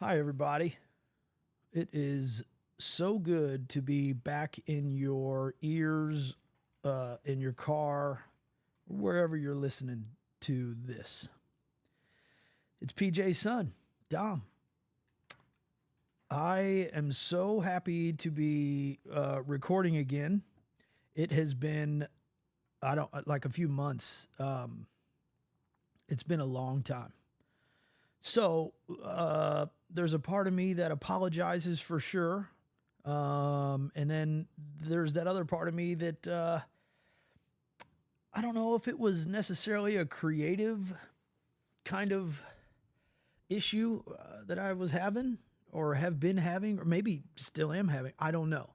Hi, everybody. It is so good to be back in your ears, in your car, wherever you're listening to this. It's PJ's son, Dom. I am so happy to be recording again. It has been, I don't like a few months. It's been a long time. So there's a part of me that apologizes for sure. And then there's that other part of me that I don't know if it was necessarily a creative kind of issue that I was having or have been having, or maybe still am having. I don't know.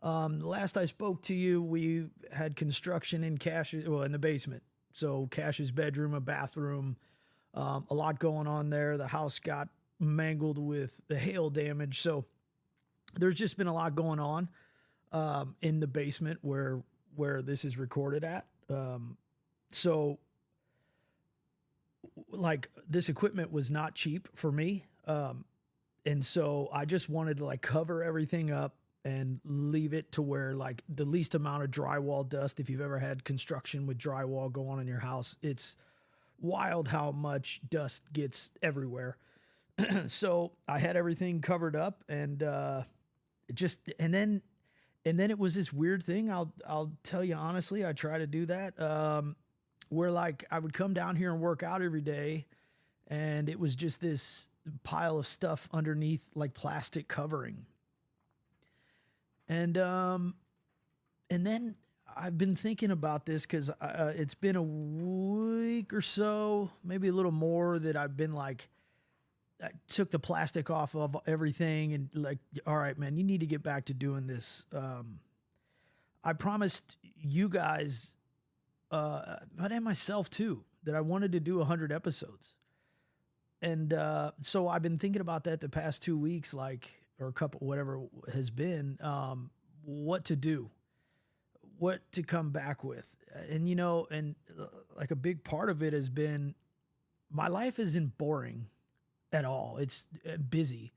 The last I spoke to you, we had construction in in the basement. So Cash's bedroom, a bathroom, a lot going on there. The house got mangled with the hail damage. So there's just been a lot going on in the basement where this is recorded at. So like this equipment was not cheap for me. And so I just wanted to like cover everything up and leave it to where like the least amount of drywall dust. If you've ever had construction with drywall go on in your house, it's wild how much dust gets everywhere. So I had everything covered up and and then it was this weird thing. I'll tell you honestly, I try to do that. Where like I would come down here and work out every day and it was just this pile of stuff underneath like plastic covering. And then I've been thinking about this because it's been a week or so, maybe a little more, that I've been like, I took the plastic off of everything and like, all right, man, you need to get back to doing this. I promised you guys, but and myself too, that I wanted to do 100 episodes. And so I've been thinking about that the past 2 weeks, like, or a couple, whatever has been, what to do, what to come back with. And, you know, and like a big part of it has been my life isn't boring at all. It's busy.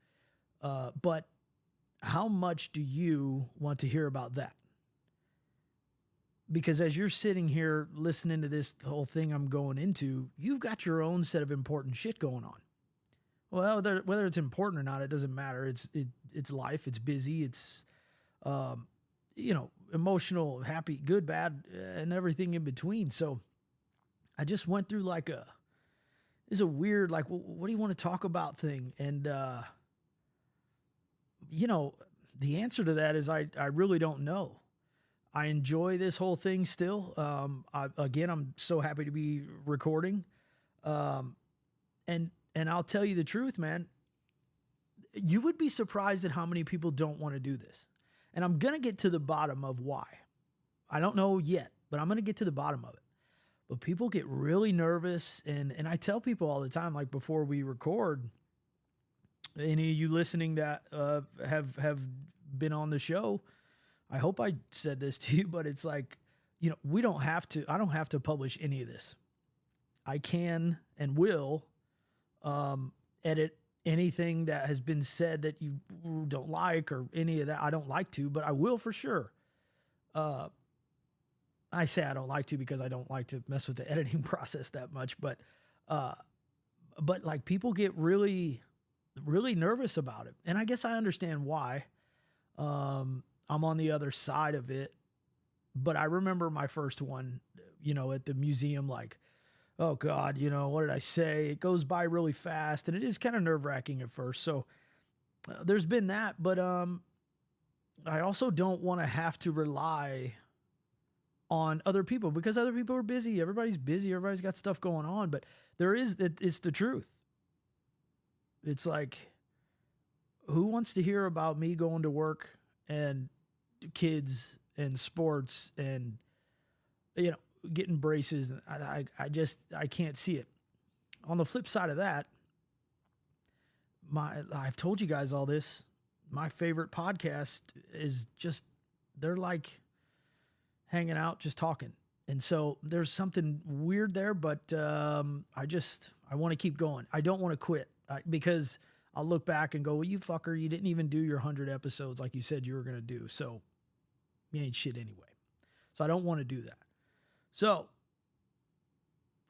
But how much do you want to hear about that? Because as you're sitting here listening to this whole thing I'm going into, you've got your own set of important shit going on. Well, whether it's important or not, it doesn't matter. It's life. It's busy. It's, emotional, happy, good, bad, and everything in between. So I just went through like it's a weird, like, what do you want to talk about thing? And, the answer to that is I really don't know. I enjoy this whole thing still. I'm so happy to be recording. And I'll tell you the truth, man. You would be surprised at how many people don't want to do this. And I'm going to get to the bottom of why. I don't know yet, but I'm going to get to the bottom of it. But people get really nervous. And I tell people all the time, like before we record, any of you listening that have been on the show, I hope I said this to you, but it's like, I don't have to publish any of this. I can and will edit anything that has been said that you don't like or any of that. I don't like to, but I will for sure. I say I don't like to because I don't like to mess with the editing process that much, but like people get really, really nervous about it. And I guess I understand why. I'm on the other side of it, but I remember my first one, at the museum, like, oh God, what did I say? It goes by really fast and it is kind of nerve wracking at first. So there's been that, but I also don't want to have to rely on other people because other people are busy. Everybody's busy. Everybody's got stuff going on, but it's the truth. It's like, who wants to hear about me going to work and kids and sports and, getting braces? I can't see it. On the flip side of that, I've told you guys all this. My favorite podcast is just, they're like hanging out, just talking. And so there's something weird there, but I want to keep going. I don't want to quit because I'll look back and go, well, you fucker, you didn't even do your 100 episodes like you said you were going to do. So you ain't shit anyway. So I don't want to do that. So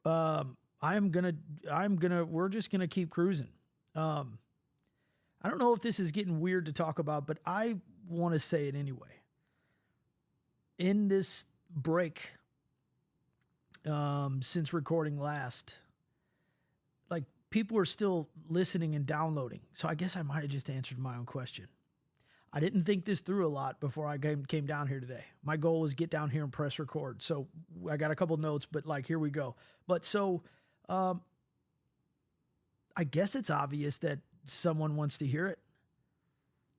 we're just going to keep cruising. I don't know if this is getting weird to talk about, but I want to say it anyway. In this break, since recording last, like, people are still listening and downloading. So I guess I might have just answered my own question. I didn't think this through a lot before I came down here today. My goal was get down here and press record. So I got a couple notes, but like, here we go. But so, I guess it's obvious that someone wants to hear it.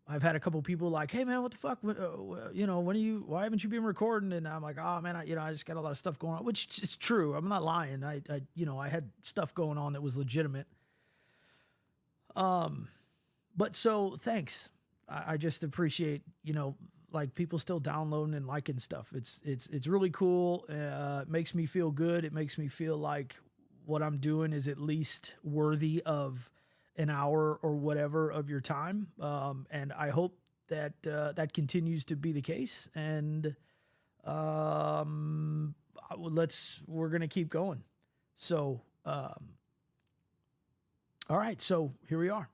I've had a couple people like, hey man, what the fuck? Why haven't you been recording? And I'm like, oh man, I just got a lot of stuff going on, which is true. I'm not lying. I had stuff going on that was legitimate. But so thanks. I just appreciate, like, people still downloading and liking stuff. It's really cool. It makes me feel good. It makes me feel like what I'm doing is at least worthy of an hour or whatever of your time. And I hope that that continues to be the case. And we're going to keep going. So, all right. So here we are.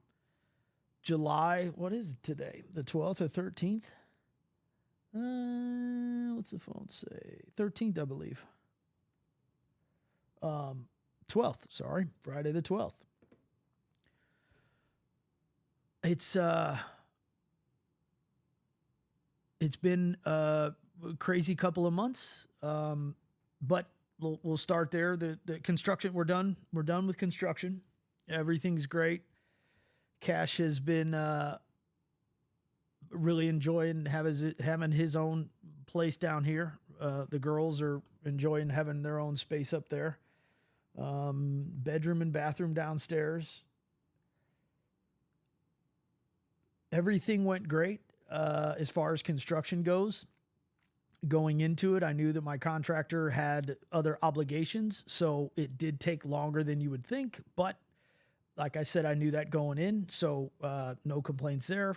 July, what is it today? The 12th or 13th? What's the phone say? 13th, I believe. 12th, sorry. Friday the 12th. It's been a crazy couple of months, but we'll start there. The construction, we're done. We're done with construction. Everything's great. Cash has been really enjoying having his own place down here. The girls are enjoying having their own space up there. Bedroom and bathroom downstairs. Everything went great as far as construction goes. Going into it, I knew that my contractor had other obligations, so it did take longer than you would think. But like I said, I knew that going in, so no complaints there.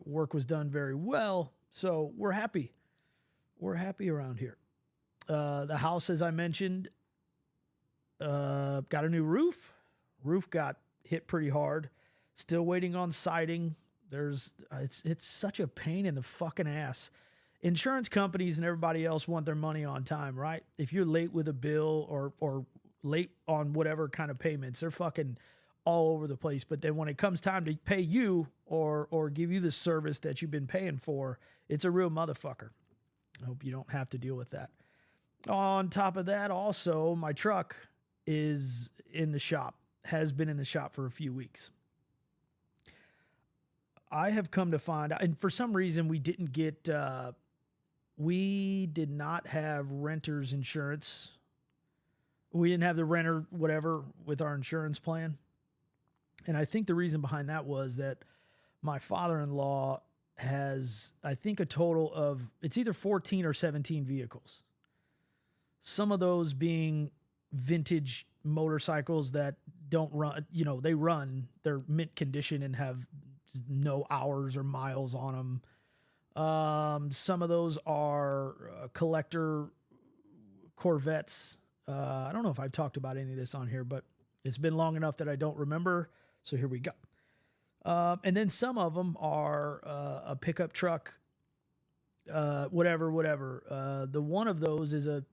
Work was done very well, so we're happy. We're happy around here. The house, as I mentioned, got a new roof. Roof got hit pretty hard. Still waiting on siding. It's such a pain in the fucking ass. Insurance companies and everybody else want their money on time, right? If you're late with a bill or late on whatever kind of payments, they're fucking all over the place. But then when it comes time to pay you or give you the service that you've been paying for, it's a real motherfucker. I hope you don't have to deal with that. On top of that, also, my truck is in the shop, has been in the shop for a few weeks. I have come to find out, and for some reason we did not have renter's insurance. We didn't have the renter, whatever, with our insurance plan. And I think the reason behind that was that my father-in-law has, I think, a total of, it's either 14 or 17 vehicles. Some of those being vintage motorcycles that don't run, they're mint condition and have no hours or miles on them. Some of those are collector Corvettes. I don't know if I've talked about any of this on here, but it's been long enough that I don't remember. So here we go. And then some of them are a pickup truck, whatever. The one of those is a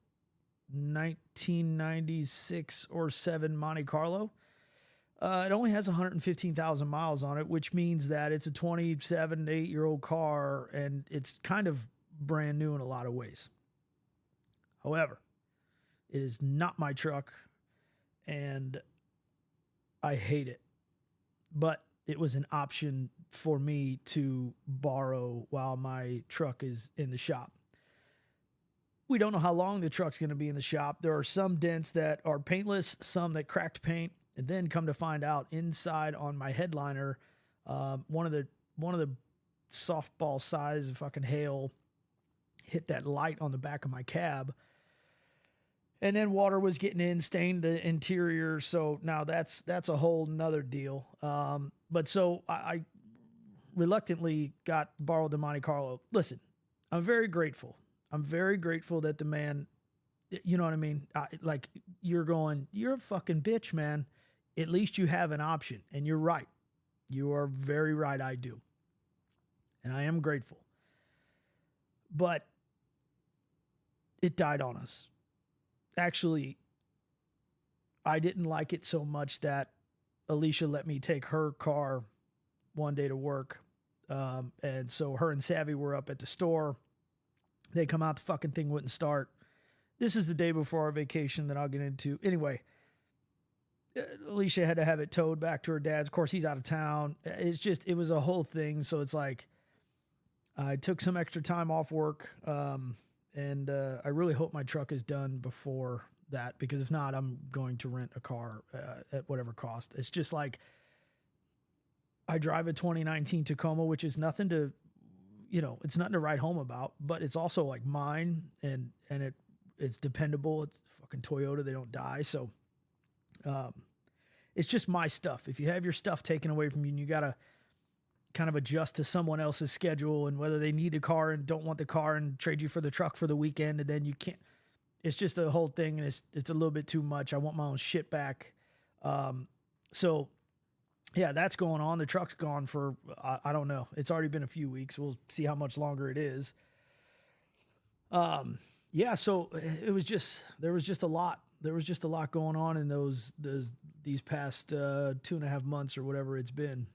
1996 or 7 Monte Carlo. It only has 115,000 miles on it, which means that it's a 27, 8-year-old car, and it's kind of brand new in a lot of ways. However, it is not my truck, and I hate it. But it was an option for me to borrow while my truck is in the shop. We don't know how long the truck's going to be in the shop. There are some dents that are paintless, some that cracked paint. And then come to find out, inside on my headliner, one of the softball size fucking hail hit that light on the back of my cab. And then water was getting in, stained the interior. So now that's a whole nother deal. But so I reluctantly borrowed the Monte Carlo. Listen, I'm very grateful. I'm very grateful that the man, you know what I mean? Like you're a fucking bitch, man. At least you have an option. And you're right. You are very right. I do. And I am grateful. But it died on us. Actually, I didn't like it so much that Alicia let me take her car one day to work. And so her and Savvy were up at the store. They come out, the fucking thing wouldn't start. This is the day before our vacation that I'll get into. Anyway, Alicia had to have it towed back to her dad's. Of course, he's out of town. It was a whole thing. So it's like, I took some extra time off work. And I really hope my truck is done before that, because if not, I'm going to rent a car at whatever cost. It's just like, I drive a 2019 Tacoma, which is nothing to, it's nothing to write home about, but it's also like mine, and it's dependable. It's fucking Toyota. They don't die. So it's just my stuff. If you have your stuff taken away from you and you got to kind of adjust to someone else's schedule and whether they need the car and don't want the car and trade you for the truck for the weekend, and then you can't, it's just a whole thing. And it's a little bit too much. I want my own shit back. So yeah, that's going on. The truck's gone for, I don't know. It's already been a few weeks. We'll see how much longer it is. Yeah. So there was just a lot. There was just a lot going on in these past 2.5 months or whatever it's been.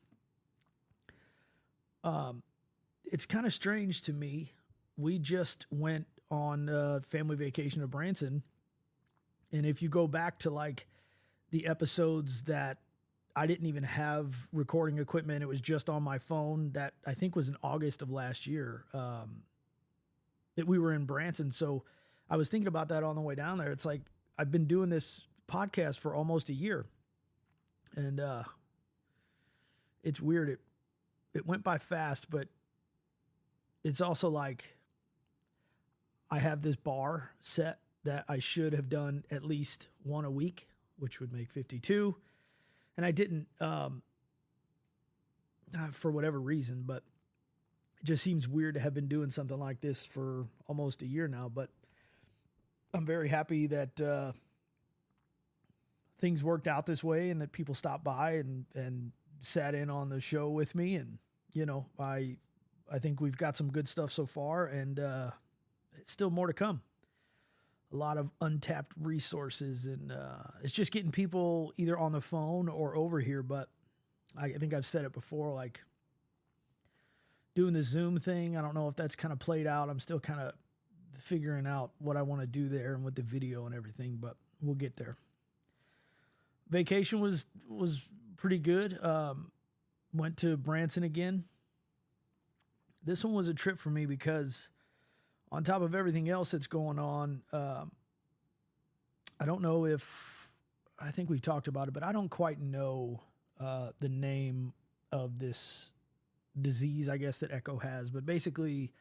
It's kind of strange to me. We just went on family vacation to Branson. And if you go back to like the episodes that I didn't even have recording equipment, it was just on my phone, that I think was in August of last year, that we were in Branson. So I was thinking about that on the way down there. It's like, I've been doing this podcast for almost a year, and it's weird. It went by fast, but it's also like I have this bar set that I should have done at least one a week, which would make 52. And I didn't, for whatever reason, but it just seems weird to have been doing something like this for almost a year now. But I'm very happy that things worked out this way, and that people stopped by and sat in on the show with me. And, I think we've got some good stuff so far, and it's still more to come. A lot of untapped resources, and it's just getting people either on the phone or over here. But I think I've said it before, like doing the Zoom thing, I don't know if that's kind of played out. I'm still kind of figuring out what I want to do there and with the video and everything, but we'll get there. Vacation was pretty good. Went to Branson again. This one was a trip for me because on top of everything else that's going on, I don't know I think we've talked about it, but I don't quite know the name of this disease, I guess, that Echo has. But basically,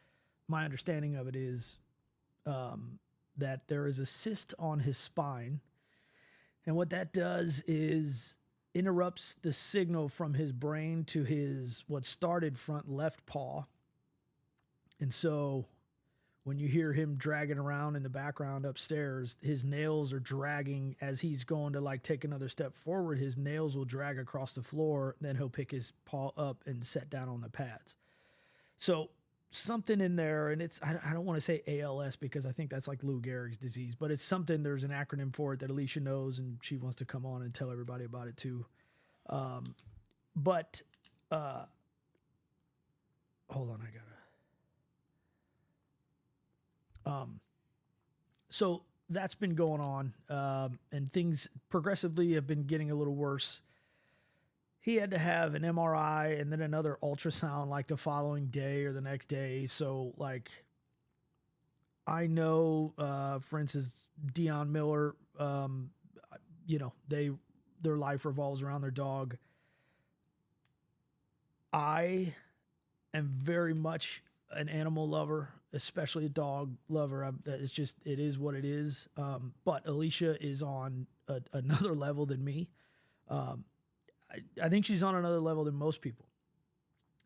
my understanding of it is that there is a cyst on his spine. And what that does is interrupts the signal from his brain to his what started front left paw. And so when you hear him dragging around in the background upstairs, his nails are dragging as he's going to like take another step forward. His nails will drag across the floor. Then he'll pick his paw up and set down on the pads. So something in there, and I don't want to say ALS because I think that's like Lou Gehrig's disease, but it's something, there's an acronym for it that Alicia knows, and she wants to come on and tell everybody about it too. But hold on, so that's been going on, and things progressively have been getting a little worse. He had to have an MRI and then another ultrasound like the following day or the next day. So like, I know, for instance, Dion Miller, their life revolves around their dog. I am very much an animal lover, especially a dog lover. It's just, it is what it is. But Alicia is on another level than me. I think she's on another level than most people.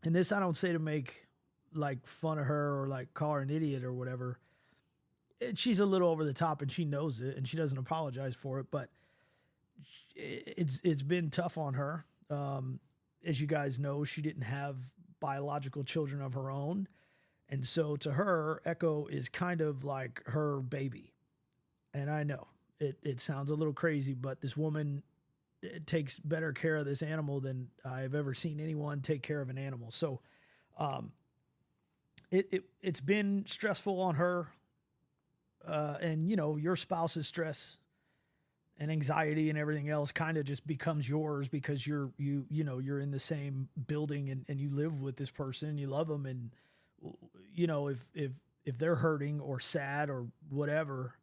And this I don't say to make like fun of her or like call her an idiot or whatever. She's a little over the top and she knows it and she doesn't apologize for it, but it's been tough on her. As you guys know, she didn't have biological children of her own. And so to her, Echo is kind of like her baby. And I know it sounds a little crazy, but this woman takes better care of this animal than I've ever seen anyone take care of an animal. So it's been stressful on her. And you know, your spouse's stress and anxiety and everything else kind of just becomes yours because you're in the same building and you live with this person and you love them. And, you know, if they're hurting or sad or whatever,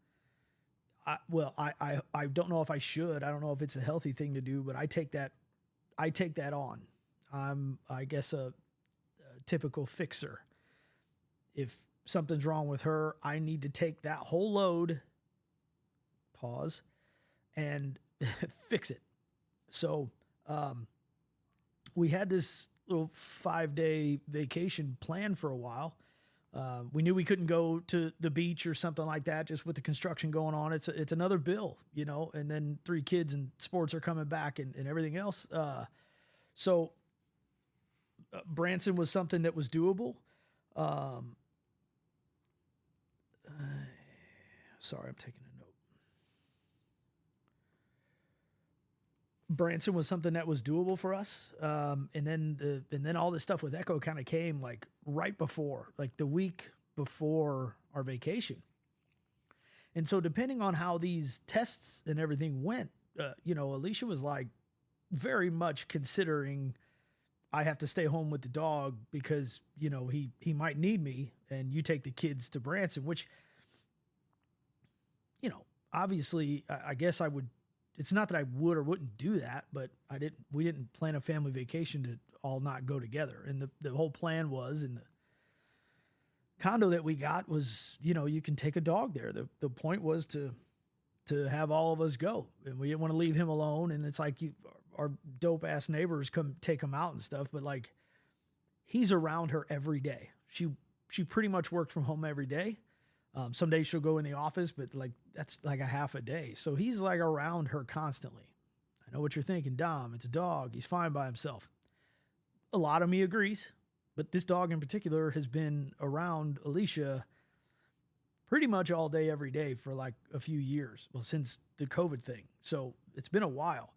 I don't know if I should, I don't know if it's a healthy thing to do, but I take that on. I'm, I guess, a typical fixer. If something's wrong with her, I need to take that whole load, pause, and fix it. So we had this little 5-day vacation planned for a while. We knew we couldn't go to the beach or something like that, just with the construction going on. It's another bill, you know, and then 3 kids and sports are coming back and everything else. So Branson was something that was doable. Sorry, I'm taking a note. Branson was something that was doable for us. And then all this stuff with Echo kind of came like right before, like the week before our vacation. And so depending on how these tests and everything went, you know, Alicia was like very much considering I have to stay home with the dog because, you know, he might need me and you take the kids to Branson, which, you know, obviously I guess I would, it's not that I would or wouldn't do that, but we didn't plan a family vacation to all not go together. And the whole plan was, and the condo that we got was, you know, you can take a dog there. The point was to have all of us go, and we didn't want to leave him alone. And it's like our dope ass neighbors come take him out and stuff, but like he's around her every day. She pretty much worked from home every day. Some days she'll go in the office, but like that's like a half a day. So he's like around her constantly. I know what you're thinking, Dom. It's a dog. He's fine by himself. A lot of me agrees, but this dog in particular has been around Alicia pretty much all day, every day for like a few years. Well, since the COVID thing. So it's been a while.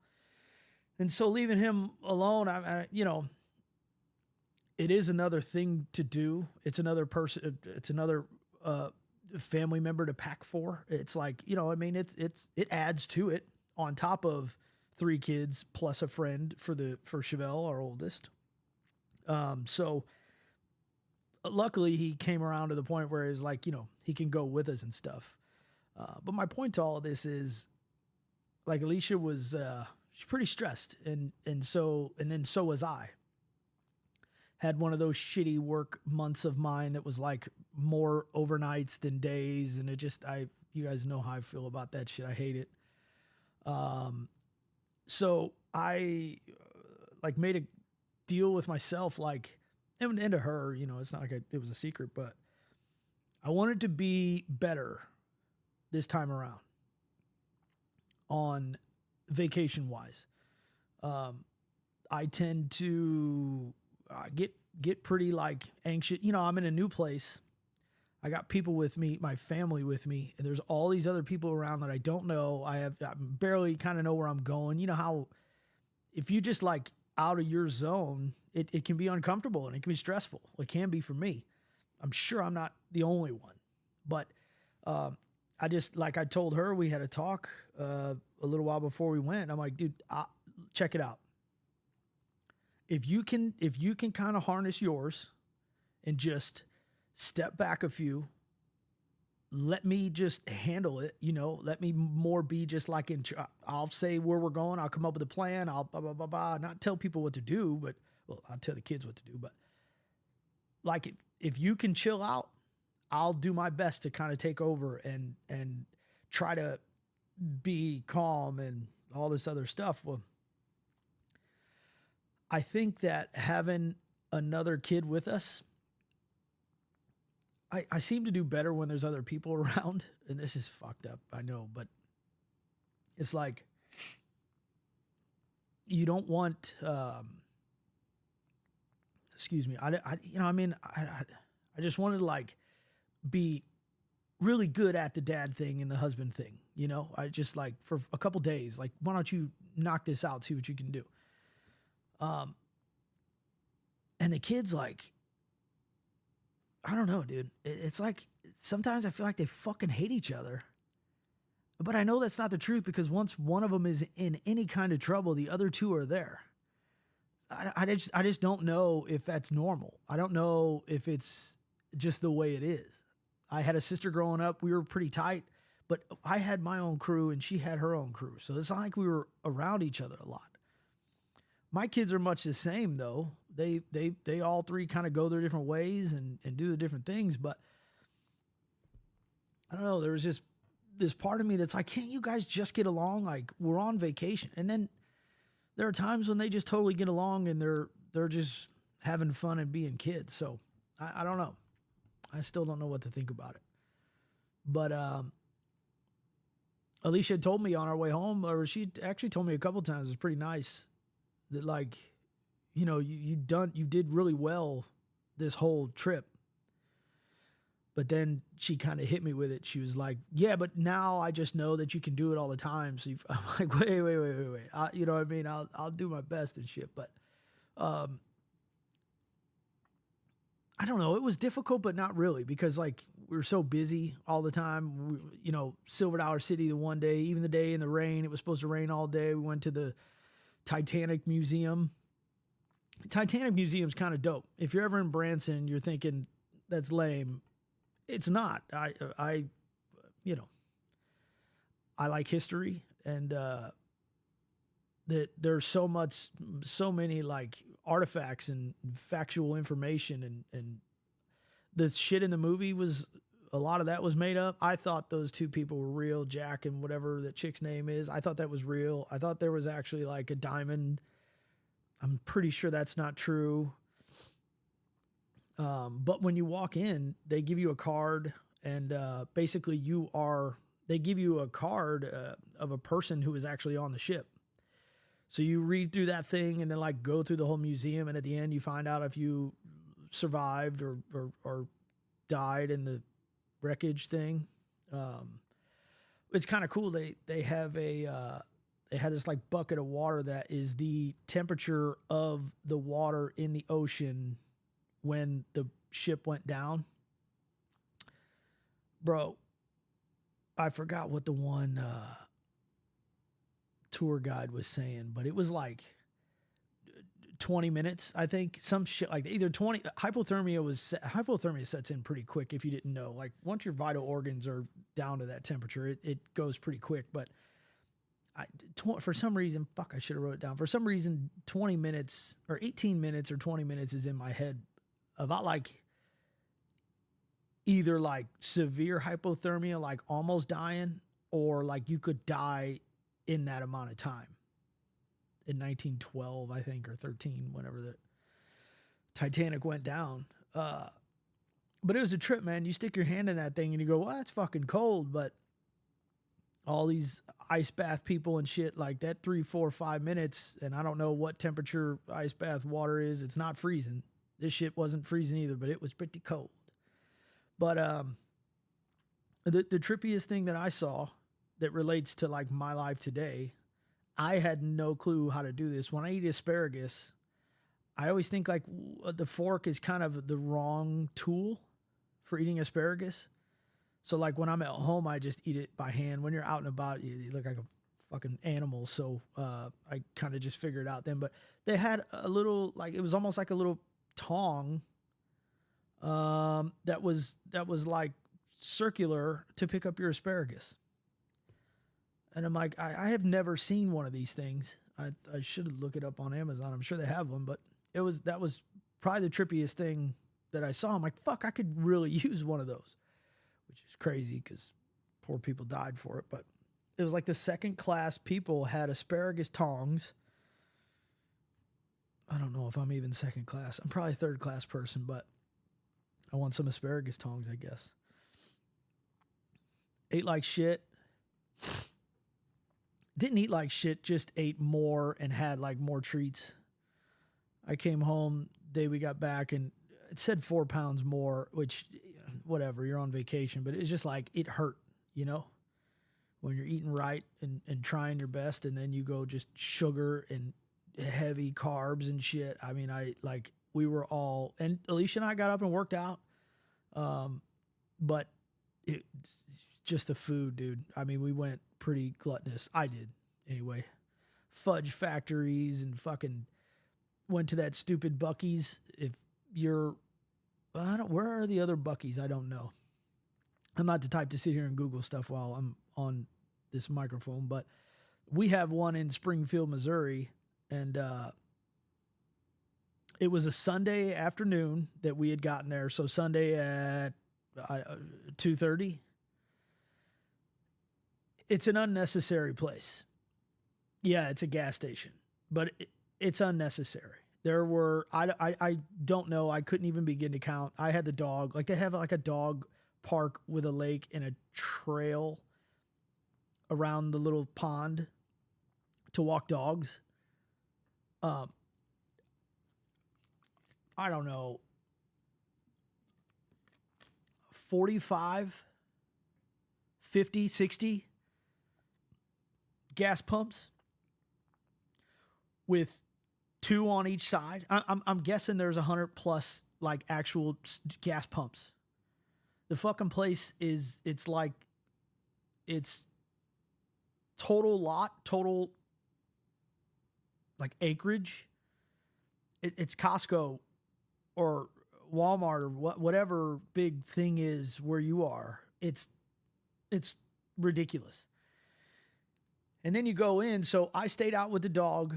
And so leaving him alone, I you know, it is another thing to do. It's another person. It's another, family member to pack for. It's like, you know, I mean, it adds to it on top of 3 kids plus a friend for Chevelle, our oldest. So luckily he came around to the point where it's like, you know, he can go with us and stuff. But my point to all of this is like Alicia was, she's pretty stressed. And then so was I. Had one of those shitty work months of mine that was like more overnights than days. And it just, you guys know how I feel about that shit. I hate it. So I like made a deal with myself, like, and to her, you know, it's not like it was a secret, but I wanted to be better this time around on vacation wise. I tend to get pretty like anxious. You know, I'm in a new place. I got people with me, my family with me, and there's all these other people around that I don't know. I barely kind of know where I'm going. You know how if you just like out of your zone, it can be uncomfortable and it can be stressful. It can be for me. I'm sure I'm not the only one, but I just, like I told her, we had a talk a little while before we went. I'm like, dude, check it out. If you can kind of harness yours and just step back a few, let me just handle it, you know, let me more be just like I'll say where we're going. I'll come up with a plan. I'll blah, blah, blah, blah, not tell people what to do, but well, I'll tell the kids what to do. But like, if you can chill out, I'll do my best to kind of take over and try to be calm and all this other stuff. Well, I think that having another kid with us, I seem to do better when there's other people around. And this is fucked up, I know, but it's like you don't want, excuse me, I just wanted to like be really good at the dad thing and the husband thing. You know, I just like for a couple days, like, why don't you knock this out, see what you can do? And the kids, like, I don't know, dude. It's like sometimes I feel like they fucking hate each other. But I know that's not the truth because once one of them is in any kind of trouble, the other two are there. I just don't know if that's normal. I don't know if it's just the way it is. I had a sister growing up. We were pretty tight, but I had my own crew and she had her own crew. So it's not like we were around each other a lot. My kids are much the same though. They all three kind of go their different ways and do the different things. But I don't know. There was just this part of me that's like, can't you guys just get along? Like, we're on vacation. And then there are times when they just totally get along and they're just having fun and being kids. So I don't know. I still don't know what to think about it. But Alicia told me on our way home, or she actually told me a couple times, it was pretty nice, that like, you know, you did really well this whole trip. But then she kind of hit me with it. She was like, yeah, but now I just know that you can do it all the time. So I'm like, wait. You know what I mean? I'll do my best and shit. But I don't know. It was difficult, but not really, because like we were so busy all the time. You know, Silver Dollar City the one day, even the day in the rain, it was supposed to rain all day. We went to the Titanic Museum. Titanic Museum's kind of dope. If you're ever in Branson, you're thinking that's lame. It's not. I you know, I like history, and that there's so many like artifacts and factual information, and the shit in the movie was, a lot of that was made up. I thought those two people were real, Jack and whatever that chick's name is. I thought that was real. I thought there was actually like a diamond. I'm pretty sure that's not true. But when you walk in, they give you a card, and basically they give you a card of a person who is actually on the ship. So you read through that thing and then like go through the whole museum, and at the end you find out if you survived or died in the wreckage thing. It's kind of cool. They have they had this like bucket of water that is the temperature of the water in the ocean when the ship went down. Bro, I forgot what the one tour guide was saying, but it was like 20 minutes, I think, some shit like either 20. Hypothermia sets in pretty quick if you didn't know. Like once your vital organs are down to that temperature, it goes pretty quick. But for some reason, I should have wrote it down. For some reason, 20 minutes or 18 minutes or 20 minutes is in my head about like either like severe hypothermia, like almost dying, or like you could die in that amount of time. In 1912, I think, or 13, whenever the Titanic went down. But it was a trip, man. You stick your hand in that thing and you go, well, that's fucking cold. But all these ice bath people and shit, like that 3, 4, 5 minutes, and I don't know what temperature ice bath water is. It's not freezing. This shit wasn't freezing either, but it was pretty cold. But the trippiest thing that I saw that relates to like my life today, I had no clue how to do this. When I eat asparagus, I always think like the fork is kind of the wrong tool for eating asparagus. So like when I'm at home, I just eat it by hand. When you're out and about, you look like a fucking animal. So I kind of just figured it out then. But they had a little, like, it was almost like a little tong that was like circular to pick up your asparagus. And I'm like, I have never seen one of these things. I should look it up on Amazon. I'm sure they have one, but that was probably the trippiest thing that I saw. I'm like, fuck, I could really use one of those, which is crazy because poor people died for it. But it was like the second class people had asparagus tongs. I don't know if I'm even second class. I'm probably a third class person, but I want some asparagus tongs, I guess. Ate like shit. Didn't eat like shit, just ate more and had like more treats. I came home day we got back and it said 4 pounds more, which whatever, you're on vacation, but it's just like it hurt, you know, when you're eating right and trying your best, and then you go just sugar and heavy carbs and shit. I mean, we were all, and Alicia and I got up and worked out. But it just the food, dude. I mean, we went pretty gluttonous. I did anyway. Fudge factories and fucking went to that stupid Buc-ee's. If you're, where are the other Buc-ee's? I don't know. I'm not the type to sit here and Google stuff while I'm on this microphone, but we have one in Springfield, Missouri, and it was a Sunday afternoon that we had gotten there. So Sunday at 2:30. It's an unnecessary place. Yeah, it's a gas station, but it's unnecessary. There were, I don't know. I couldn't even begin to count. I had the dog, like they have like a dog park with a lake and a trail around the little pond to walk dogs. I don't know, 45, 50, 60 gas pumps with 2 on each side. I'm guessing there's 100 plus like actual gas pumps. The fucking place is, it's total like acreage. It's Costco or Walmart or whatever big thing is where you are. It's ridiculous. And then you go in. So I stayed out with the dog,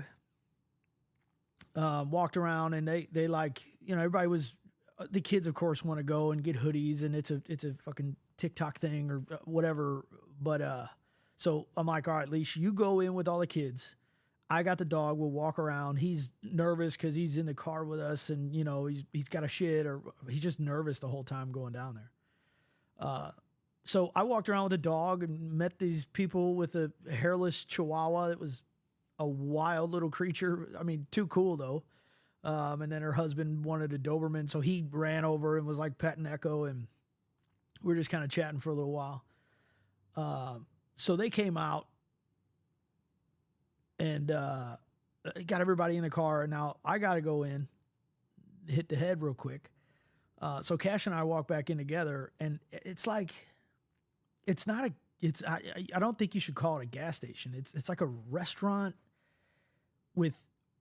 walked around, and they like, you know, everybody was, the kids of course want to go and get hoodies, and it's a fucking TikTok thing or whatever. But, so I'm like, all right, Leash, you go in with all the kids. I got the dog. We'll walk around. He's nervous because he's in the car with us, and you know he's got a shit, or he's just nervous the whole time going down there. So I walked around with the dog and met these people with a hairless Chihuahua that was a wild little creature. I mean, too cool though. And then her husband wanted a Doberman, so he ran over and was like petting Echo, and we were just kind of chatting for a little while. So they came out and got everybody in the car. And now I got to go in, hit the head real quick. So Cash and I walk back in together, and it's like, I don't think you should call it a gas station. It's like a restaurant with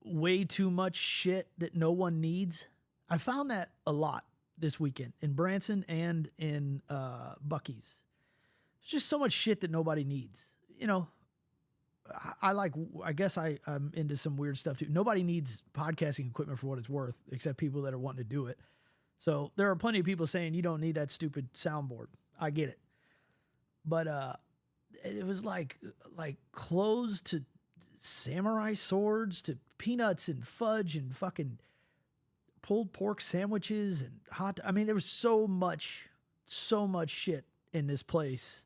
way too much shit that no one needs. I found that a lot this weekend in Branson and in Buc-ee's. There's just so much shit that nobody needs. You know, I guess I'm into some weird stuff too. Nobody needs podcasting equipment for what it's worth, except people that are wanting to do it. So there are plenty of people saying you don't need that stupid soundboard. I get it. But it was like clothes to samurai swords to peanuts and fudge and fucking pulled pork sandwiches and I mean, there was so much shit in this place.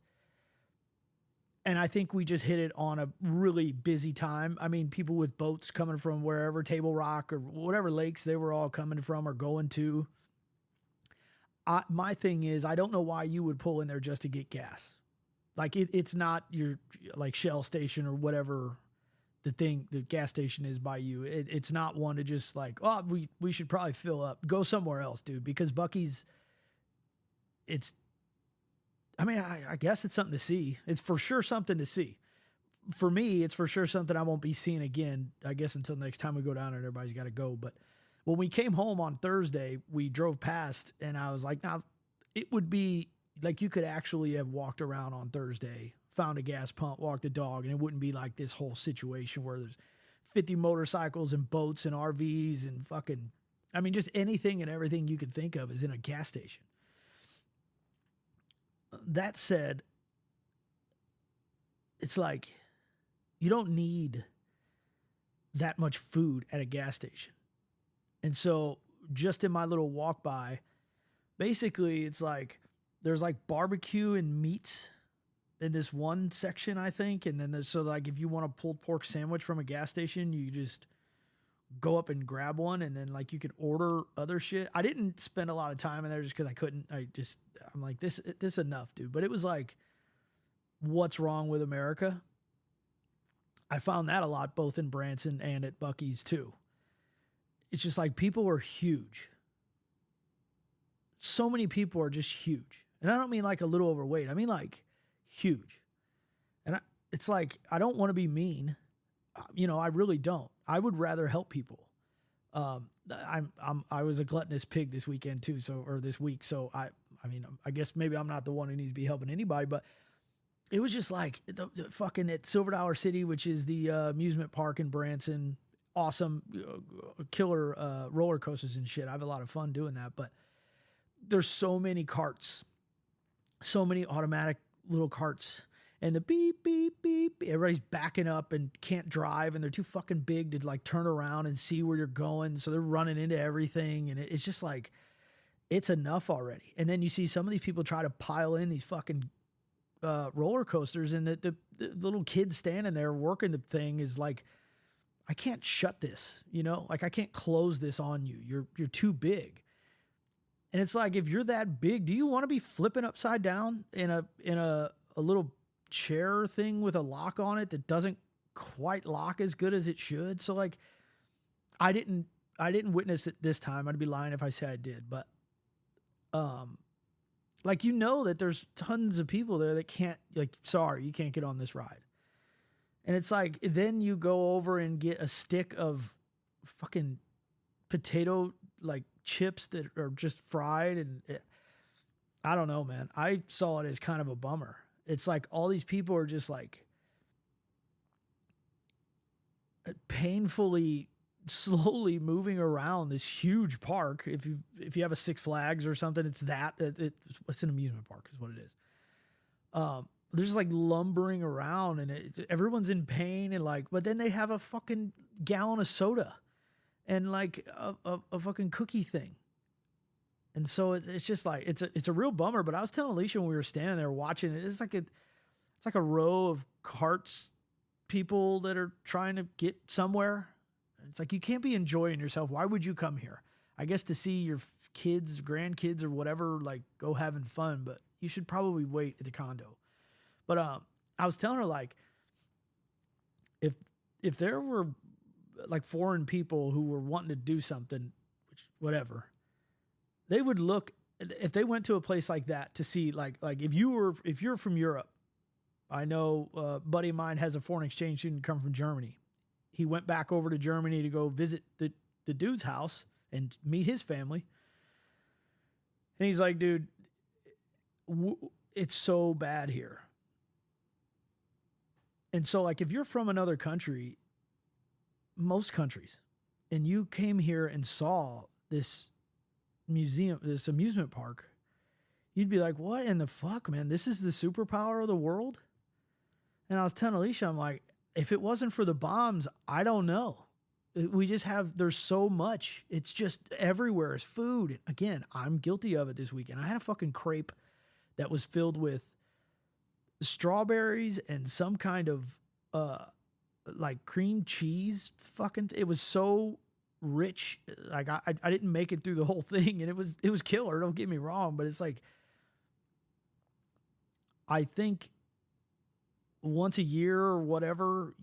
And I think we just hit it on a really busy time. I mean, people with boats coming from wherever, Table Rock or whatever lakes they were all coming from or going to. My thing is, I don't know why you would pull in there just to get gas. Like it's not your like Shell station or whatever the gas station is by you. It's not one to just like, oh, we should probably fill up. Go somewhere else, dude, because Buc-ee's, I guess it's something to see. It's for sure something to see. For me, it's for sure something I won't be seeing again, I guess, until next time we go down and everybody's got to go. But when we came home on Thursday, we drove past and I was like, now it would be like you could actually have walked around on Thursday, found a gas pump, walked the dog, and it wouldn't be like this whole situation where there's 50 motorcycles and boats and RVs and fucking, I mean, just anything and everything you could think of is in a gas station. That said, it's like you don't need that much food at a gas station. And so just in my little walk by, basically it's like there's like barbecue and meats in this one section, I think. And then so like if you want a pulled pork sandwich from a gas station, you just go up and grab one, and then like you could order other shit. I didn't spend a lot of time in there just because I couldn't. I'm like, this is enough, dude. But it was like, what's wrong with America? I found that a lot, both in Branson and at Buc-ee's too. It's just like people are huge. So many people are just huge. And I don't mean like a little overweight. I mean like huge. And it's like, I don't want to be mean. I really don't. I would rather help people. I was a gluttonous pig this weekend too. Or this week. So I mean, I guess maybe I'm not the one who needs to be helping anybody, but it was just like the fucking at Silver Dollar City, which is the amusement park in Branson. Awesome, killer roller coasters and shit. I have a lot of fun doing that, but there's so many carts, so many automatic little carts. And the beep, beep, beep, everybody's backing up and can't drive, and they're too fucking big to like turn around and see where you're going. So they're running into everything. And it's just like, it's enough already. And then you see some of these people try to pile in these fucking roller coasters, and the little kid standing there working the thing is like, I can't shut this, like I can't close this on you. You're too big. And it's like, if you're that big, do you want to be flipping upside down in a little chair thing with a lock on it that doesn't quite lock as good as it should? So like, I didn't witness it this time. I'd be lying if I said I did, but like, that there's tons of people there that can't, like, sorry, you can't get on this ride. And it's like, then you go over and get a stick of fucking potato like chips that are just fried, and I don't know, man. I saw it as kind of a bummer. It's like all these people are just like painfully slowly moving around this huge park. If you have a Six Flags or something, it's it's an amusement park is what it is. They're just like lumbering around, and everyone's in pain, and like, but then they have a fucking gallon of soda and like a fucking cookie thing. And so it's just like, it's a real bummer. But I was telling Alicia when we were standing there watching it, it's like a row of carts, people that are trying to get somewhere. It's like, you can't be enjoying yourself. Why would you come here? I guess to see your kids, grandkids, or whatever, like go having fun, but you should probably wait at the condo. But I was telling her, like, if there were like foreign people who were wanting to do something, which whatever, they would look, if they went to a place like that to see, like if you're from Europe, I know a buddy of mine has a foreign exchange student come from Germany. He went back over to Germany to go visit the dude's house and meet his family. And he's like, dude, it's so bad here. And so, like, if you're from another country, most countries, and you came here and saw this museum, this amusement park, you'd be like, what in the fuck, man? This is the superpower of the world? And I was telling Alicia, I'm like, if it wasn't for the bombs, I don't know. We just there's so much. It's just everywhere is food. And again, I'm guilty of it this weekend. I had a fucking crepe that was filled with strawberries and some kind of like cream cheese. Fucking, it was so rich. Like I didn't make it through the whole thing, and it was killer. Don't get me wrong, but it's like, I think once a year or whatever,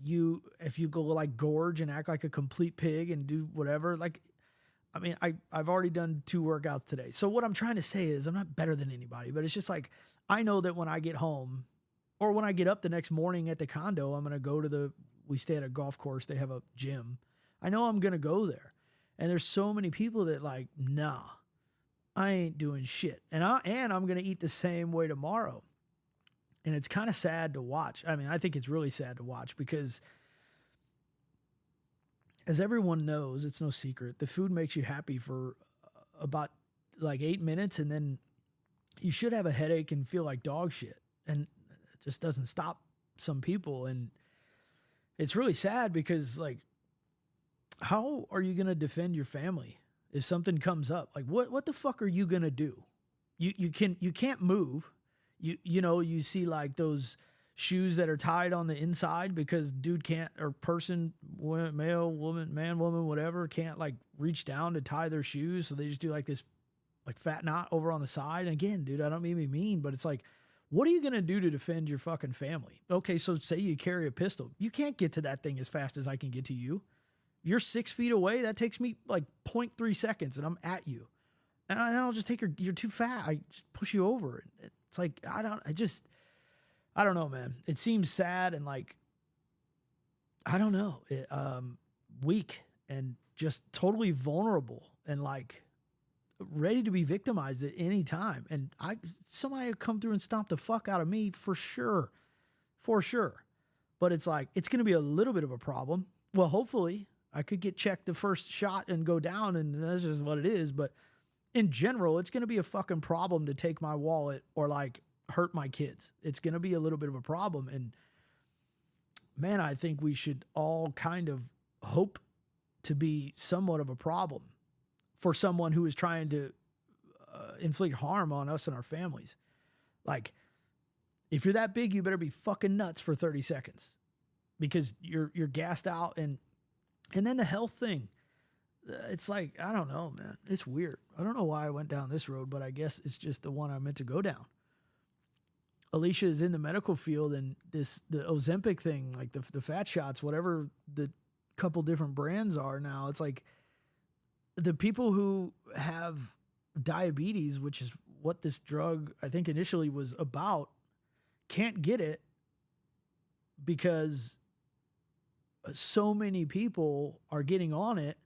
if you go like gorge and act like a complete pig and do whatever, like, I mean, I've already done 2 workouts today. So what I'm trying to say is I'm not better than anybody, but it's just like, I know that when I get home or when I get up the next morning at the condo, I'm going to go to we stay at a golf course. They have a gym. I know I'm going to go there. And there's so many people that like, nah, I ain't doing shit. And I'm going to eat the same way tomorrow. And it's kind of sad to watch. I mean, I think it's really sad to watch because as everyone knows, it's no secret, the food makes you happy for about like 8 minutes, and then you should have a headache and feel like dog shit. And it just doesn't stop some people. And it's really sad because, like, how are you going to defend your family if something comes up? Like, what the fuck are you going to do? You can't move. You see like those shoes that are tied on the inside because dude can't, or person, male, woman, man, woman, whatever, can't like reach down to tie their shoes. So they just do like this like fat knot over on the side. And again, dude, I don't mean to be mean, but it's like, what are you going to do to defend your fucking family? Okay, so say you carry a pistol. You can't get to that thing as fast as I can get to you. You're 6 feet away. That takes me like 0.3 seconds and I'm at you. And I'll just take you're too fat. I just push you over. It's like, I don't know, man. It seems sad and like, I don't know, weak and just totally vulnerable and like ready to be victimized at any time. And somebody would come through and stomp the fuck out of me for sure. But it's like, it's going to be a little bit of a problem. Well, hopefully I could get checked the first shot and go down, and that's just what it is. But in general, it's going to be a fucking problem to take my wallet or like hurt my kids. It's going to be a little bit of a problem. And man, I think we should all kind of hope to be somewhat of a problem for someone who is trying to inflict harm on us and our families. Like, if you're that big, you better be fucking nuts for 30 seconds because you're gassed out. And then the health thing, it's like, I don't know, man. It's weird. I don't know why I went down this road, but I guess it's just the one I meant to go down. Alicia is in the medical field, and the Ozempic thing, like the fat shots, whatever the couple different brands are now, it's like the people who have diabetes, which is what this drug I think initially was about, can't get it because so many people are getting on it,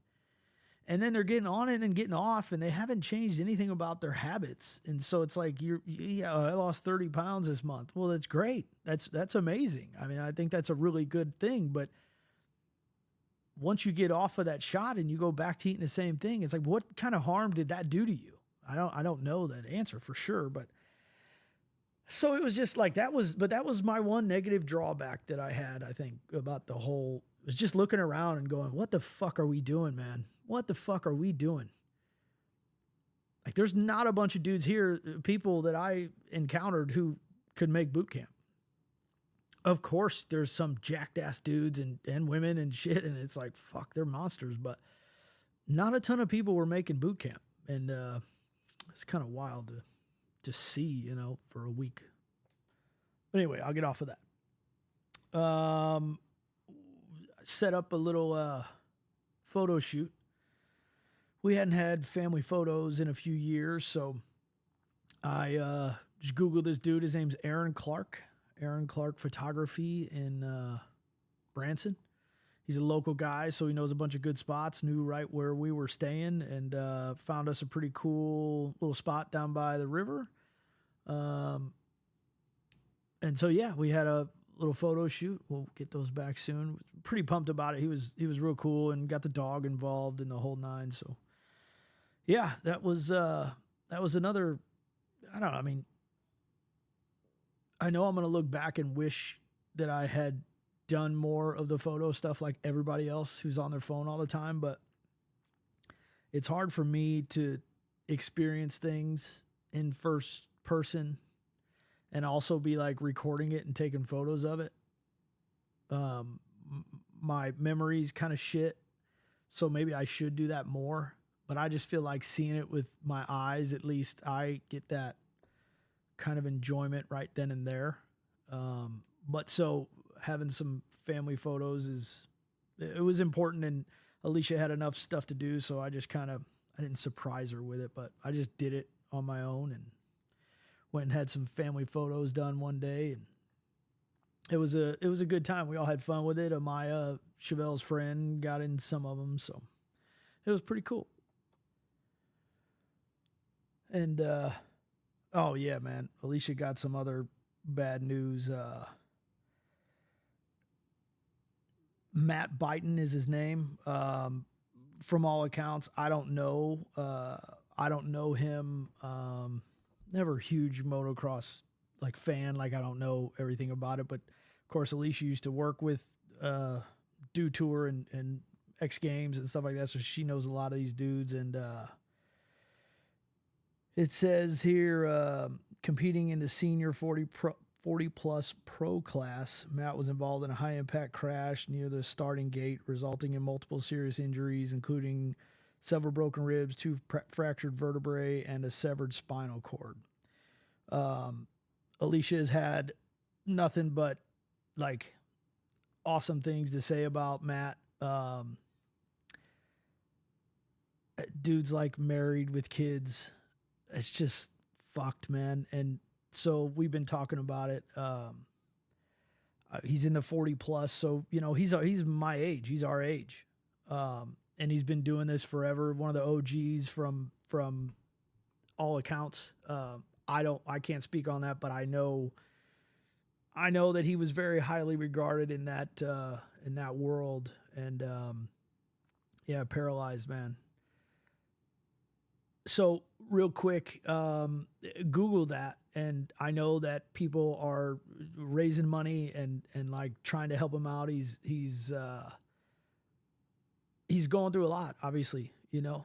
and then they're getting on it and getting off, and they haven't changed anything about their habits. And so it's like, I lost 30 pounds this month. Well, that's great. That's amazing. I mean, I think that's a really good thing. But once you get off of that shot and you go back to eating the same thing, it's like, what kind of harm did that do to you? I don't know that answer for sure, but so it was just like, that was my one negative drawback that I had, I think, about the whole, was just looking around and going, what the fuck are we doing, man? What the fuck are we doing? Like, there's not a bunch of dudes here, people that I encountered who could make boot camp. Of course, there's some jacked ass dudes and women and shit, and it's like, fuck, they're monsters, but not a ton of people were making boot camp. And it's kind of wild to just see, for a week. But anyway, I'll get off of that. Set up a little photo shoot. We hadn't had family photos in a few years, so I just Googled this dude. His name's Aaron Clark Photography in Branson. He's a local guy, so he knows a bunch of good spots, knew right where we were staying, and found us a pretty cool little spot down by the river. And so, yeah, we had a little photo shoot. We'll get those back soon. Pretty pumped about it. He was real cool and got the dog involved in the whole nine. So, yeah, that was another, I don't know. I mean, I know I'm going to look back and wish that I had done more of the photo stuff like everybody else who's on their phone all the time, but it's hard for me to experience things in first person and also be like recording it and taking photos of it. My memory's kind of shit, so maybe I should do that more, but I just feel like seeing it with my eyes, at least I get that kind of enjoyment right then and there. But so having some family photos it was important, and Alicia had enough stuff to do, so I just I didn't surprise her with it, but I just did it on my own and went and had some family photos done one day, and it was a good time. We all had fun with it. Amaya, Chevelle's friend, got in some of them, so it was pretty cool. And oh yeah, man, Alicia got some other bad news. Matt Byton is his name. From all accounts, I don't know. I don't know him. Never a huge motocross like fan. Like I don't know everything about it, but of course, Alicia used to work with Dew Tour and X Games and stuff like that, so she knows a lot of these dudes. And it says here, competing in the senior 40 plus pro class, Matt was involved in a high impact crash near the starting gate, resulting in multiple serious injuries, including several broken ribs, two fractured vertebrae, and a severed spinal cord. Alicia has had nothing but like awesome things to say about Matt. Dude's like married with kids. It's just fucked, man. And so we've been talking about it. He's in the 40 plus, so you know he's my age. He's our age, and he's been doing this forever. One of the OGs from all accounts. I can't speak on that, but I know that he was very highly regarded in that world, and yeah, paralyzed, man. So real quick, Google that, and I know that people are raising money and like trying to help him out. He's going through a lot, obviously, you know,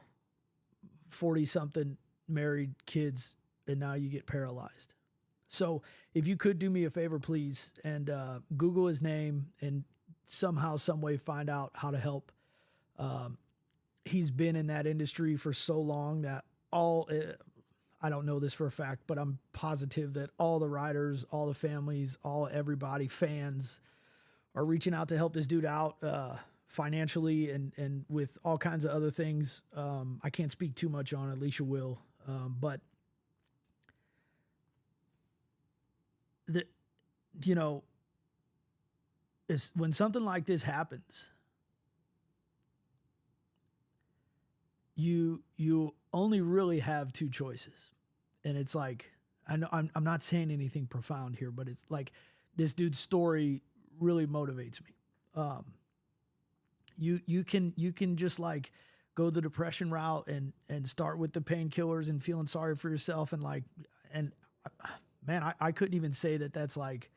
40 something, married, kids, and now you get paralyzed. So if you could do me a favor, please, and Google his name and somehow, some way find out how to help. He's been in that industry for so long that I don't know this for a fact, but I'm positive that all the riders, all the families, everybody, fans are reaching out to help this dude out financially and with all kinds of other things. I can't speak too much on it. Alicia will, but is when something like this happens, you only really have two choices. And it's like, I know I'm not saying anything profound here, but it's like this dude's story really motivates me. You can just like go the depression route and start with the painkillers and feeling sorry for yourself and man, I couldn't even say that that's like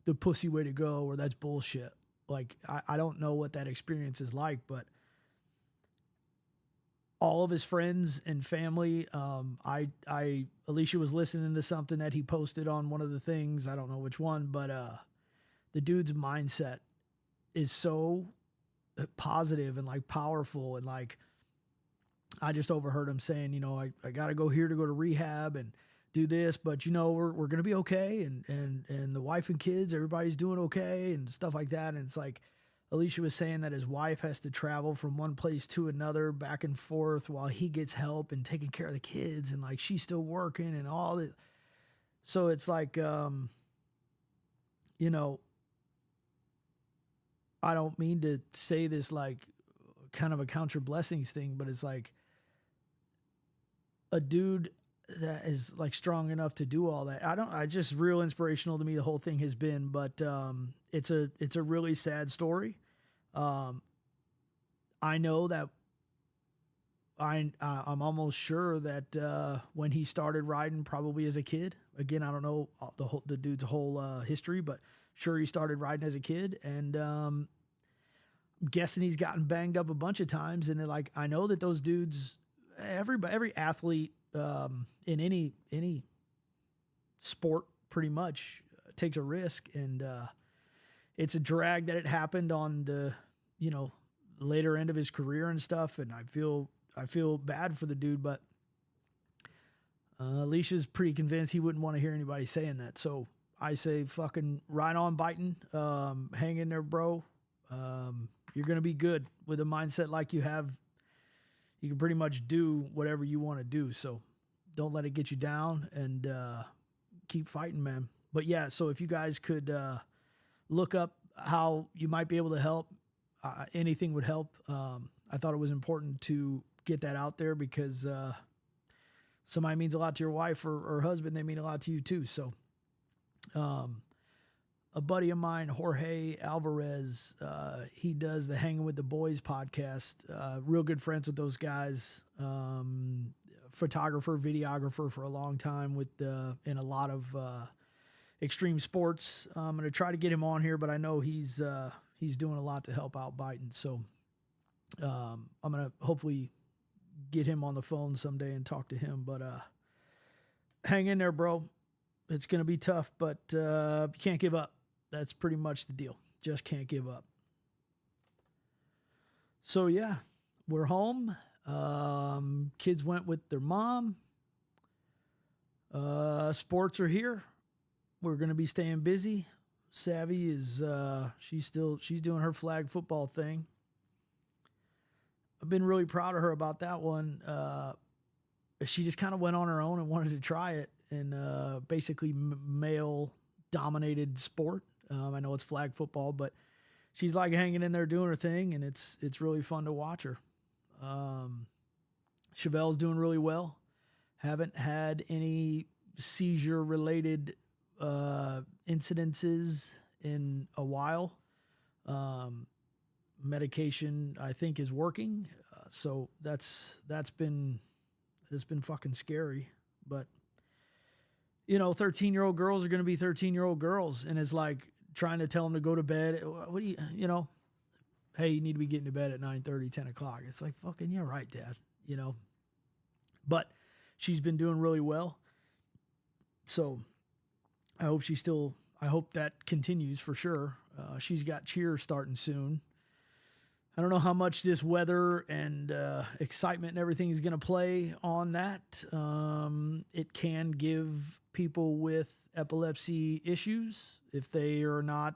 the pussy way to go or that's bullshit. Like I don't know what that experience is like, but all of his friends and family. Alicia was listening to something that he posted on one of the things. I don't know which one, but the dude's mindset is so positive and like powerful. And like, I just overheard him saying, you know, I got to go here to go to rehab and do this, but you know, we're going to be okay. And the wife and kids, everybody's doing okay and stuff like that. And it's like, Alicia was saying that his wife has to travel from one place to another back and forth while he gets help and taking care of the kids. And like, she's still working and all that. So it's like, you know, I don't mean to say this like kind of a count your blessings thing, but it's like a dude that is like strong enough to do all that. I just real inspirational to me. The whole thing has been, but it's a really sad story. I know that I'm almost sure that when he started riding, probably as a kid. Again, I don't know the dude's whole history, but sure he started riding as a kid, and I'm guessing he's gotten banged up a bunch of times. And like I know that those dudes, every athlete in any sport pretty much takes a risk, and it's a drag that it happened on the, you know, later end of his career and stuff. And I feel bad for the dude, but Alicia's pretty convinced he wouldn't want to hear anybody saying that. So I say fucking ride on biting, hang in there, bro. You're going to be good with a mindset like you have. You can pretty much do whatever you want to do. So don't let it get you down, and keep fighting, man. But yeah, so if you guys could look up how you might be able to help, anything would help. I thought it was important to get that out there because somebody means a lot to your wife or husband. They mean a lot to you too. So a buddy of mine, Jorge Alvarez, he does the Hanging with the Boys podcast. Real good friends with those guys. Photographer, videographer for a long time with in a lot of extreme sports. I'm going to try to get him on here, but I know he's doing a lot to help out Biden. So I'm going to hopefully get him on the phone someday and talk to him. But hang in there, bro. It's going to be tough, but you can't give up. That's pretty much the deal. Just can't give up. So, yeah, we're home. Kids went with their mom. Sports are here. We're going to be staying busy. Savvy is, she's doing her flag football thing. I've been really proud of her about that one. She just kind of went on her own and wanted to try it in basically male dominated sport. I know it's flag football, but she's like hanging in there doing her thing, and it's really fun to watch her. Chevelle's doing really well. Haven't had any seizure related incidences in a while. Medication I think is working. So that's been fucking scary, but 13-year-old girls are going to be 13-year-old girls. And it's like trying to tell them to go to bed. What do hey, you need to be getting to bed at 9:30, 10 o'clock. It's like, fucking, yeah, right, Dad, but she's been doing really well. So I hope that continues for sure. She's got cheer starting soon. I don't know how much this weather and excitement and everything is going to play on that. It can give people with epilepsy issues if they are not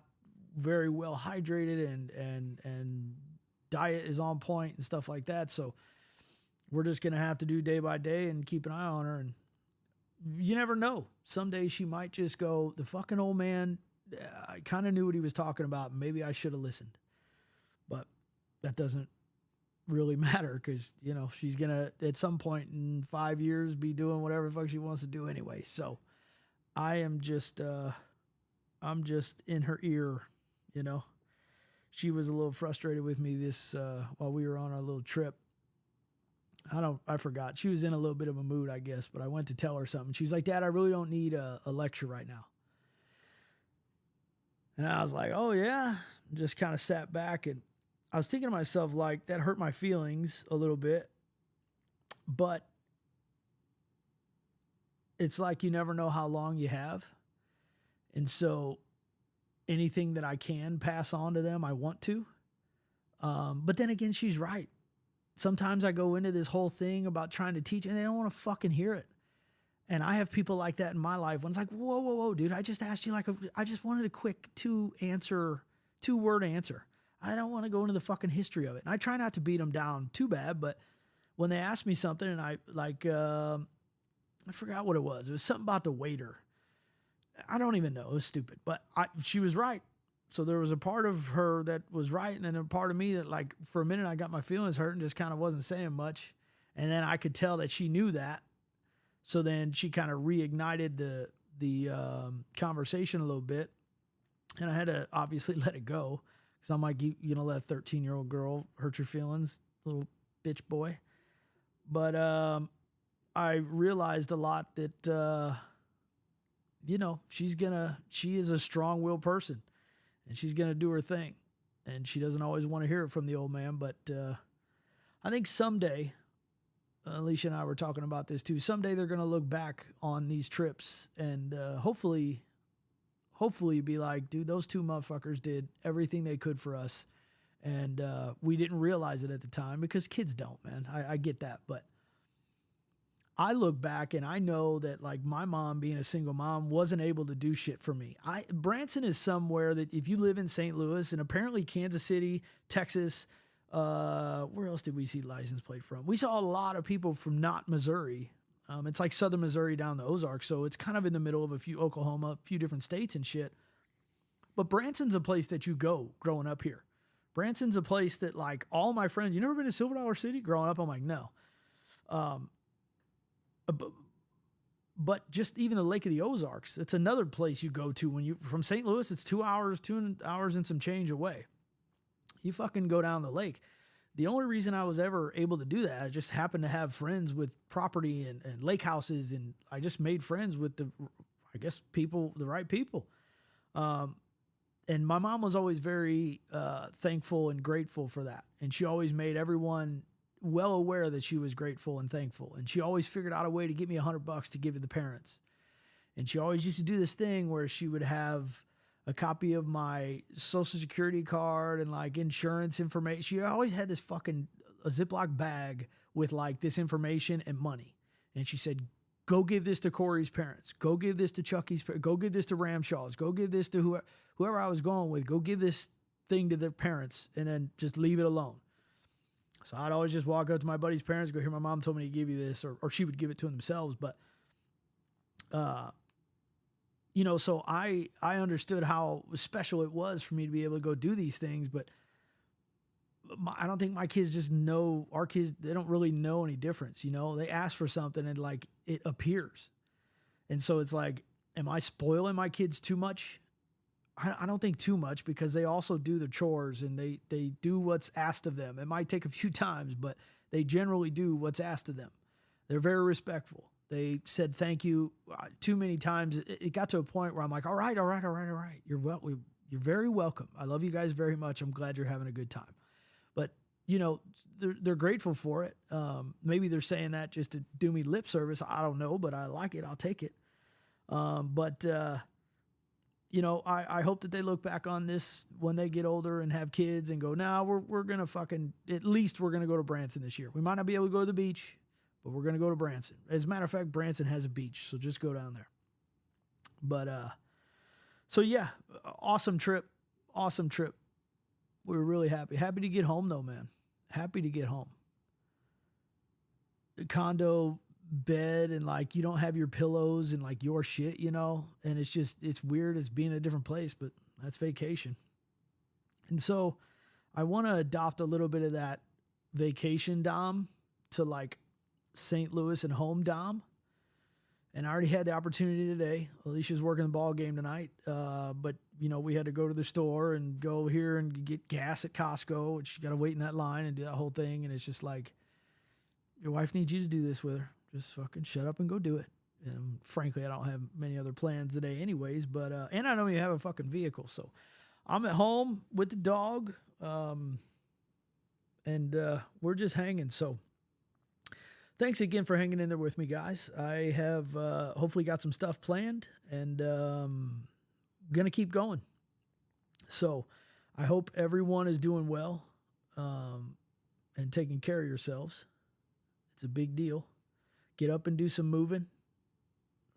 very well hydrated and diet is on point and stuff like that. So we're just going to have to do day by day and keep an eye on her. And you never know. Someday she might just go, the fucking old man, I kind of knew what he was talking about. Maybe I should have listened. But that doesn't really matter because, she's going to, at some point in 5 years, be doing whatever the fuck she wants to do anyway. So I am just, I'm just in her ear, She was a little frustrated with me while we were on our little trip. I forgot. She was in a little bit of a mood, I guess, but I went to tell her something. She was like, Dad, I really don't need a lecture right now. And I was like, oh yeah. Just kind of sat back, and I was thinking to myself, like, that hurt my feelings a little bit, but it's like, you never know how long you have. And so anything that I can pass on to them, I want to. But then again, she's right. Sometimes I go into this whole thing about trying to teach and they don't want to fucking hear it. And I have people like that in my life. When it's like, whoa, dude, I just asked you I just wanted a quick 2-word answer. I don't want to go into the fucking history of it. And I try not to beat them down too bad, but when they ask me something and I forgot what it was. It was something about the waiter. I don't even know. It was stupid, but she was right. So there was a part of her that was right, and then a part of me that, like, for a minute I got my feelings hurt and just kind of wasn't saying much. And then I could tell that she knew that. So then she kind of reignited the conversation a little bit. And I had to obviously let it go because I'm like, you know, let a 13-year-old girl hurt your feelings, little bitch boy. But I realized a lot that, she is a strong-willed person. And she's going to do her thing. And she doesn't always want to hear it from the old man. But I think someday, Alicia and I were talking about this too, someday they're going to look back on these trips and hopefully be like, dude, those two motherfuckers did everything they could for us. And we didn't realize it at the time because kids don't, man. I get that. But I look back and I know that, like, my mom being a single mom wasn't able to do shit for me. Branson is somewhere that if you live in St. Louis and apparently Kansas City, Texas, where else did we see license plate from? We saw a lot of people from not Missouri. It's like southern Missouri down the Ozarks. So it's kind of in the middle of Oklahoma, a few different states and shit. But Branson's a place that you go growing up here. Branson's a place that, like, all my friends, you never been to Silver Dollar City? Growing up, I'm like, no. But just even the Lake of the Ozarks, it's another place you go to when you from St. Louis. It's 2 hours, 2 hours and some change away. You fucking go down the lake. The only reason I was ever able to do that, I just happened to have friends with property and lake houses, and I just made friends with the right people. And my mom was always very thankful and grateful for that. And she always made everyone well aware that she was grateful and thankful. And she always figured out a way to get me $100 to give to the parents. And she always used to do this thing where she would have a copy of my social security card and like insurance information. She always had this fucking a Ziploc bag with like this information and money. And she said, go give this to Corey's parents. Go give this to Chucky's. Go give this to Ramshaw's. Go give this to whoever I was going with. Go give this thing to their parents and then just leave it alone. So I'd always just walk up to my buddy's parents and go, here, my mom told me to give you this, or she would give it to them themselves. But, so I understood how special it was for me to be able to go do these things, but I don't think my kids just know, our kids, they don't really know any difference. They ask for something and like it appears. And so it's like, am I spoiling my kids too much? I don't think too much, because they also do the chores and they do what's asked of them. It might take a few times, but they generally do what's asked of them. They're very respectful. They said thank you too many times. It got to a point where I'm like, all right. You're very welcome. I love you guys very much. I'm glad you're having a good time. But, they're grateful for it. Maybe they're saying that just to do me lip service. I don't know, but I like it. I'll take it. I hope that they look back on this when they get older and have kids and go, nah, we're going to at least we're going to go to Branson this year. We might not be able to go to the beach, but we're going to go to Branson. As a matter of fact, Branson has a beach, so just go down there. But, so yeah, awesome trip. We were really happy. Happy to get home though, man. Happy to get home. The condo bed and like you don't have your pillows and like your shit, and it's weird. It's being in a different place, but that's vacation. And so I want to adopt a little bit of that vacation Dom to like St. Louis and home Dom. And I already had the opportunity today. Alicia's working the ball game tonight. But we had to go to the store and go here and get gas at Costco, which you got to wait in that line and do that whole thing. And it's just like, your wife needs you to do this with her. Just fucking shut up and go do it. And frankly, I don't have many other plans today anyways, but, and I don't even have a fucking vehicle. So I'm at home with the dog. And we're just hanging. So thanks again for hanging in there with me, guys. I have, hopefully got some stuff planned and, going to keep going. So I hope everyone is doing well, and taking care of yourselves. It's a big deal. Get up and do some moving.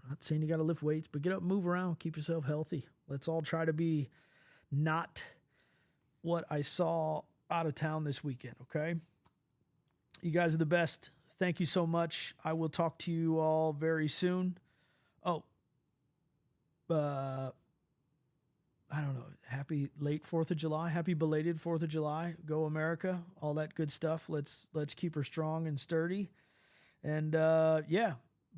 I'm not saying you got to lift weights, but get up and move around. Keep yourself healthy. Let's all try to be not what I saw out of town this weekend, okay? You guys are the best. Thank you so much. I will talk to you all very soon. Oh, I don't know. Happy late 4th of July. Happy belated 4th of July. Go America. All that good stuff. Let's keep her strong and sturdy. And,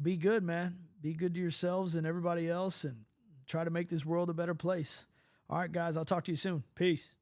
be good, man. Be good to yourselves and everybody else and try to make this world a better place. All right, guys, I'll talk to you soon. Peace.